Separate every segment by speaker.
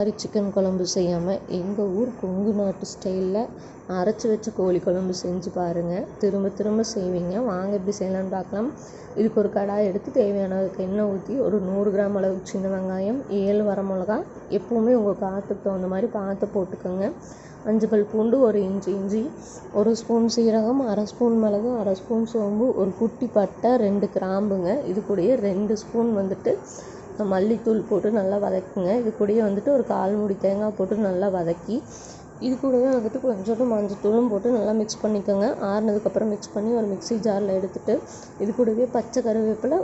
Speaker 1: மாதிரி சிக்கன் குழம்பு செய்யாமல் எங்கள் ஊர் கொங்கு நாட்டு ஸ்டைலில் அரைச்சி வச்ச கோழி குழம்பு செஞ்சு பாருங்கள். திரும்ப திரும்ப செய்வீங்க. வாங்க எப்படி செய்யலான்னு பார்க்கலாம். இதுக்கு ஒரு கடாய் எடுத்து தேவையான அளவுக்கு எண்ணெய் ஊற்றி ஒரு 100 கிராம் அளவுக்கு சின்ன வெங்காயம், 7 வரமிளகா, எப்போவுமே உங்கள் காரத்துக்கு தகுந்த மாதிரி பார்த்து போட்டுக்கோங்க. 5 பல் பூண்டு, 1 இன்ச்சு இஞ்சி, 1 ஸ்பூன் சீரகம், 1/2 ஸ்பூன் மிளகு, 1/2 ஸ்பூன் சோம்பு, ஒரு குட்டி பட்டை, 2 கிராம்புங்க. இது கூடயே 2 ஸ்பூன் மல்லித்தூள் போட்டு நல்லா வதக்குங்க. இது கூடயே ஒரு 1/4 மூடி தேங்காய் போட்டு நல்லா வதக்கி, இது கூடவே கொஞ்சோண்டு மஞ்சத்தூளும் போட்டு நல்லா மிக்ஸ் பண்ணிக்கோங்க. ஆறுனதுக்கப்புறம் மிக்ஸ் பண்ணி ஒரு மிக்ஸி ஜாரில் எடுத்துகிட்டு, இது கூடவே பச்சை கருவேப்பிலை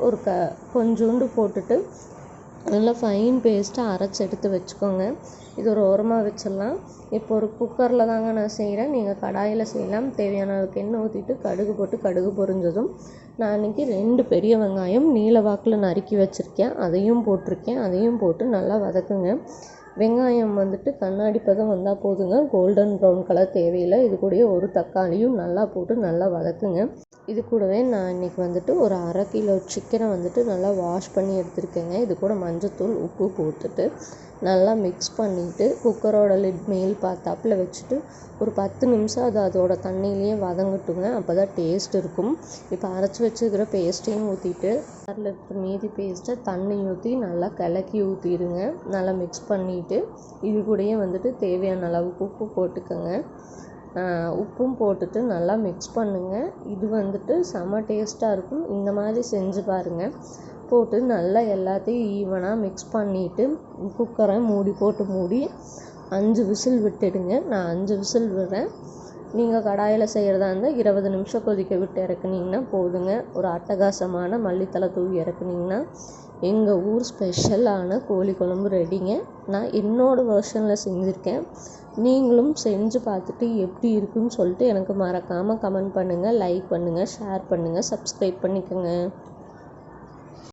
Speaker 1: கொஞ்சோண்டு போட்டுட்டு நல்லா ஃபைன் பேஸ்ட்டாக அரைச்சி எடுத்து வச்சுக்கோங்க. இது ஒரு ஓரமாக வச்சிடலாம். இப்போ ஒரு குக்கரில் தாங்க நான் செய்கிறேன். நீங்கள் கடாயில் செய்யலாம். தேவையான அளவுக்கு எண்ணெய் ஊற்றிட்டு கடுகு போட்டு கடுகு பொரிஞ்சதும் நான் இன்றைக்கி 2 பெரிய வெங்காயம் நீல வாக்கில் நறுக்கி வச்சுருக்கேன். அதையும் போட்டிருக்கேன். அதையும் போட்டு நல்லா வதக்குங்க. வெங்காயம் கண்ணாடி பதம் வந்தால் போதுங்க. கோல்டன் ப்ரௌன் கலர் தேவையில்லை. இது கூடயே ஒரு தக்காளியும் நல்லா போட்டு நல்லா வதக்குங்க. இது கூடவே நான் இன்றைக்கி ஒரு 1/2 கிலோ சிக்கனை நல்லா வாஷ் பண்ணி எடுத்துருக்கேங்க. இது கூட மஞ்சத்தூள், உப்பு போட்டுட்டு நல்லா மிக்ஸ் பண்ணிவிட்டு குக்கரோட லிட் மேல் பார்த்தாப்பில் வச்சுட்டு ஒரு 10 நிமிஷம் அதோட தண்ணியிலேயே வதங்கட்டுங்க. அப்போ தான் டேஸ்ட் இருக்கும். இப்போ அரைச்சி வச்சுக்கிற பேஸ்ட்டையும் ஊற்றிட்டு அதில் இருக்கிற மீதி பேஸ்ட்டை தண்ணி ஊற்றி நல்லா கிளக்கி ஊற்றிடுங்க. நல்லா மிக்ஸ் பண்ணிவிட்டு இது கூடயே தேவையான அளவுக்கு உப்பு போட்டுக்கோங்க. உப்பும் போட்டுட்டு நல்லா மிக்ஸ் பண்ணுங்கள். இது செம டேஸ்ட்டாக இருக்கும். இந்த மாதிரி செஞ்சு பாருங்கள். போட்டு நல்லா எல்லாத்தையும் ஈவனாக மிக்ஸ் பண்ணிவிட்டு குக்கரை மூடி 5 விசில் விட்டுடுங்க. நான் 5 விசில் விடுறேன். நீங்கள் கடாயில் செய்கிறதா இருந்தால் 20 நிமிஷம் கொதிக்க விட்டு இறக்குனீங்கன்னா போதுங்க. ஒரு அட்டகாசமான மல்லித்தலை தூவி இறக்குனீங்கன்னா எங்கள் ஊர் ஸ்பெஷலான கோழி குழம்பு ரெடிங்க. நான் என்னோடய வெர்ஷனில் செஞ்சுருக்கேன். நீங்களும் செஞ்சு பார்த்துட்டு எப்படி இருக்குன்னு சொல்லிட்டு எனக்கு மறக்காமல் கமெண்ட் பண்ணுங்கள், லைக் பண்ணுங்கள், ஷேர் பண்ணுங்கள், சப்ஸ்கிரைப் பண்ணிக்கோங்க.